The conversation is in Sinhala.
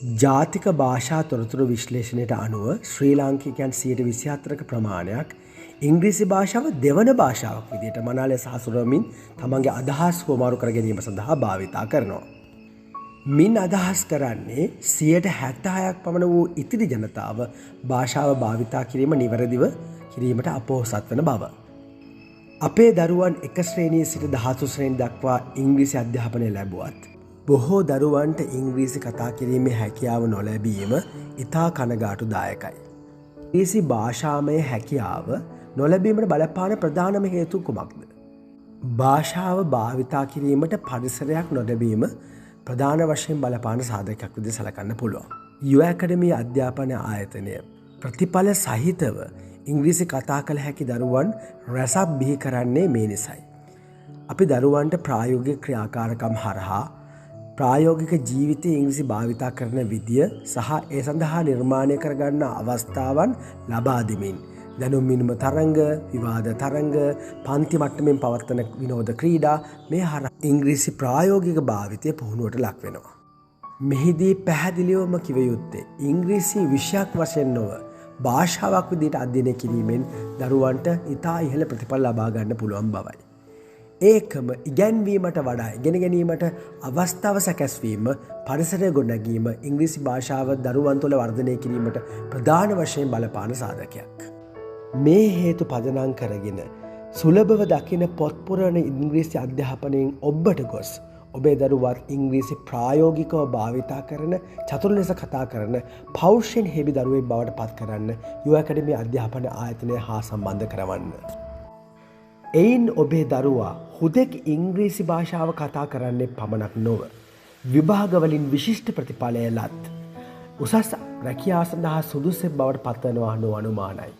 ජාතික භාෂා තොරතුරු විශ්ලේෂණයට අනුව ශ්‍රී ලාංකිකයන් 24%ක ප්‍රමාණයක් ඉංග්‍රීසි භාෂාව දෙවන භාෂාවක් විදිහට මනා ලෙස හසුරවමින් තමන්ගේ අදහස් හුවමාරු කර ගැනීම සඳහා භාවිතා කරනවා. මින් අදහස් කරන්නේ 76%ක් පමණ වූ ඉතිරි ජනතාව භාෂාව භාවිතා කිරීම නිවැරදිව කිරීමට අපොහොසත් වන බව. අපේ දරුවන් 1 ශ්‍රේණියේ සිට 13 ශ්‍රේණි දක්වා ඉංග්‍රීසි අධ්‍යාපනය ලැබුවත් බොහෝ දරුවන්ට ඉංග්‍රීසි කතා කිරීමේ හැකියාව නොලැබීම ඉතා කනගාටුදායකයි. ඉංග්‍රීසි භාෂාමය හැකියාව නොලැබීමට බලපාන ප්‍රධානම හේතු කුමක්ද? භාෂාව භාවිතා කිරීමට පරිසරයක් නොලැබීම ප්‍රධාන වශයෙන් බලපාන සාධකයක් විදිහට සැලකන්න පුළුවන්. යු ඇකඩමි අධ්‍යාපන ආයතනය ප්‍රතිඵල සහිතව ඉංග්‍රීසි කතා කළ හැකි දරුවන් රැසක් බිහි කරන්නේ මේ නිසයි. අපි දරුවන්ට ප්‍රායෝගික ක්‍රියාකාරකම් හරහා ප්‍රායෝගික ජීවිතයේ ඉංග්‍රීසි භාවිතා කරන විදිය සහ ඒ සඳහා නිර්මාණය කරගන්න අවස්ථාවන් ලබා දෙමින් දැනුම් මිනුම තරංග, විවාද තරංග, පන්ති මට්ටමින් පවත්වන විනෝද ක්‍රීඩා මේ හරහා ඉංග්‍රීසි ප්‍රායෝගික භාවිතය පුහුණුවට ලක් වෙනවා. මෙහිදී පැහැදිලිවම කිව යුත්තේ ඉංග්‍රීසි විෂයක් වශයෙන් නොව භාෂාවක් විදිහට අධ්‍යයනය කිරීමෙන් දරුවන්ට ඉතා ඉහළ ප්‍රතිඵල ලබා ගන්න පුළුවන් බවයි. ඒකම ඉගැන්වීමට වඩා ඉගෙන ගැනීමට අවස්ථාව සැකැස්වීම, පරිසරය ගොඩනැගීම ඉංග්‍රීසි භාෂාව දරුවන් තුළ වර්ධනය කිරීමට ප්‍රධාන වශයෙන් බලපාන සාධකයක්. මේ හේතු පදනම් කරගෙන සුලභව දකින පොත්පුරන ඉංග්‍රීසි අධ්‍යාපනයෙන් ඔබට ගොස් ඔබේ දරුවත් ඉංග්‍රීසි ප්‍රායෝගිකව භාවිතා කරන, චතුර ලෙස කතා කරන, පෞරුෂයෙන් හෙබි දරුවෙක් බවට පත් කරන්න යු ඇකඩමි අධ්‍යාපන ආයතනය හා සම්බන්ධ කරවන්න. එයින් ඔබේ දරුවා හුදෙක් ඉංග්‍රීසි භාෂාව කතා කරන්නේ පමණක් නොව විභාගවලින් විශිෂ්ට ප්‍රතිඵලය ලත් උසස් රැකියාව සඳහා සුදුසු බවට පත්වනවා නොඅනුමානයි.